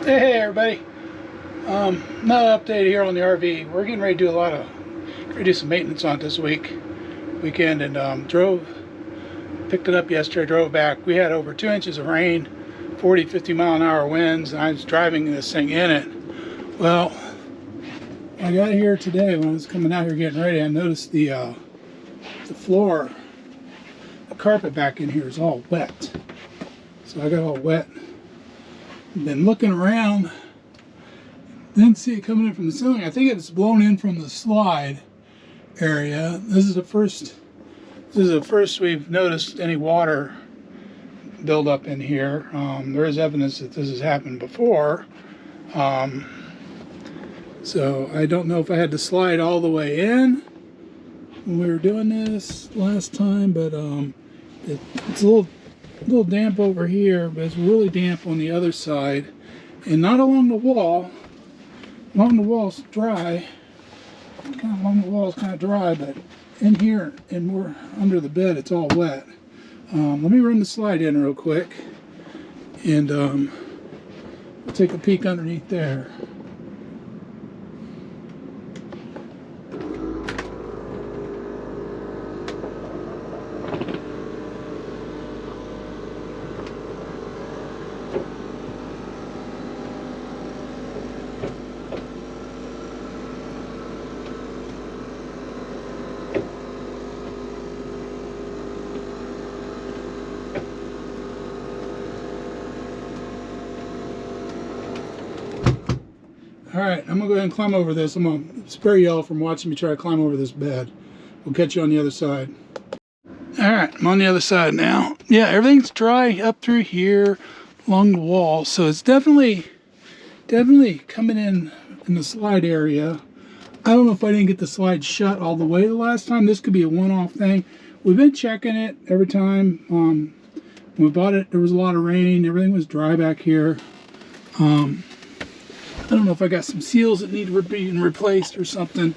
Hey everybody, another update here on the RV. We're getting ready to do some maintenance on it this weekend, and picked it up yesterday, drove back. We had over 2 inches of rain, 40-50 mile an hour winds, and I was driving this thing in it. Well, I got here today when I was coming out here getting ready. I noticed the floor, the carpet back in here is all wet. So I got all wet. Been looking around, didn't see it coming in from the ceiling. I think it's blown in from the slide area. This is the first we've noticed any water build up in here. There is evidence that this has happened before. So I don't know if I had to slide all the way in when we were doing this last time, but it's a little damp over here, but it's really damp on the other side, and not along the wall. Along the wall's dry, kind of dry, but in here and more under the bed, it's all wet. Let me run the slide in real quick, and we'll take a peek underneath there. Alright, I'm going to go ahead and climb over this. I'm going to spare y'all from watching me try to climb over this bed. We'll catch you on the other side. Alright, I'm on the other side now. Yeah, everything's dry up through here along the wall. So it's definitely coming in the slide area. I don't know if I didn't get the slide shut all the way the last time. This could be a one-off thing. We've been checking it every time. When we bought it, there was a lot of rain. Everything was dry back here. I don't know if I got some seals that need to be replaced or something.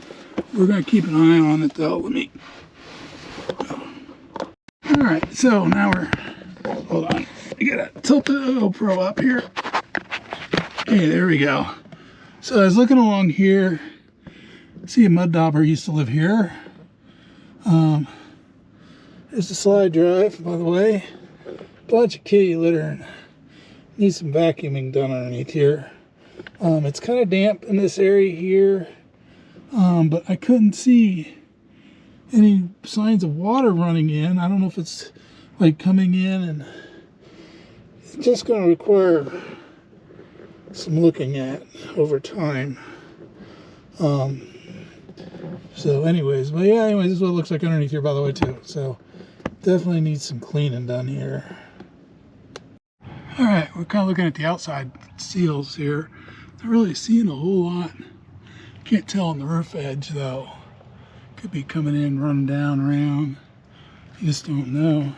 We're going to keep an eye on it though. Alright, so now hold on. I gotta tilt the GoPro up here. Okay, there we go. So I was looking along here. See, a mud dauber used to live here. There's the slide drive, by the way. Bunch of kitty litter. Needs some vacuuming done underneath here. It's kind of damp in this area here, but I couldn't see any signs of water running in. I don't know if it's like coming in, and it's just going to require some looking at over time. So anyways, but yeah, anyways, this is what it looks like underneath here, by the way, too. So definitely needs some cleaning done here. All right, we're kind of looking at the outside seals here. Not really seeing a whole lot. Can't tell on the roof edge though. Could be coming in, running down around. You just don't know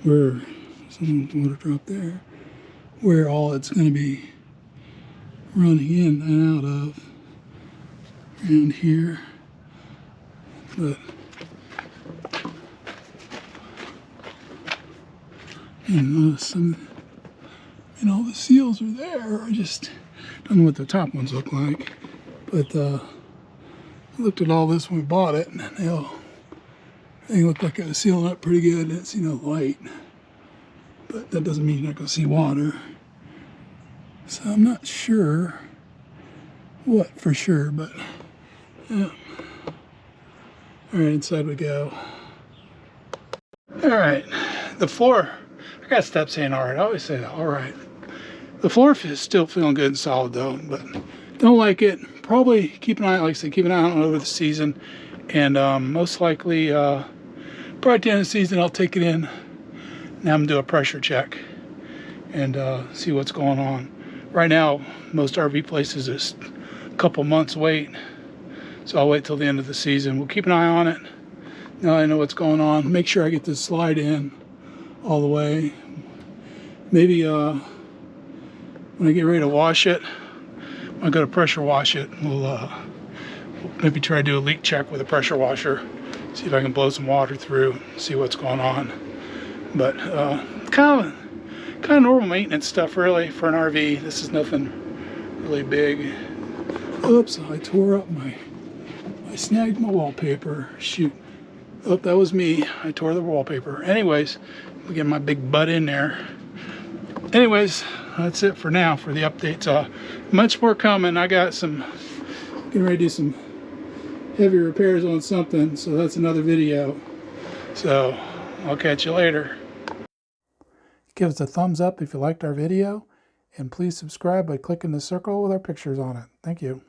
where someone's water drop there. Where all it's going to be running in and out of around here. But all the seals are there. I just don't know what the top ones look like. But I looked at all this when we bought it, and they looked like it was sealing up pretty good. I didn't see no light. But that doesn't mean you're not going to see water. So I'm not sure what for sure, but yeah. Alright, inside we go. Alright, the floor. I gotta stop saying alright. I always say that. Alright. The floor is still feeling good and solid though, but don't like it. Probably keep an eye, like I said, keep an eye on it over the season. And most likely, probably at the end of the season, I'll take it in. Now I'm gonna do a pressure check and see what's going on. Right now, most RV places is a couple months wait. So I'll wait till the end of the season. We'll keep an eye on it. Now I know what's going on. Make sure I get this slide in all the way. Maybe when I get ready to wash it, when I go to pressure wash it, we'll maybe try to do a leak check with a pressure washer, see if I can blow some water through, see what's going on. But kind kind of normal maintenance stuff really for an RV. This is nothing really big. Oops, I tore up I snagged my wallpaper. Shoot. Oh, that was me. I tore the wallpaper. Anyways, I'll get my big butt in there. Anyways, that's it for now for the updates. Much more coming. I got getting ready to do some heavy repairs on something, so that's another video. So I'll catch you later. Give us a thumbs up if you liked our video, and please subscribe by clicking the circle with our pictures on it. Thank you.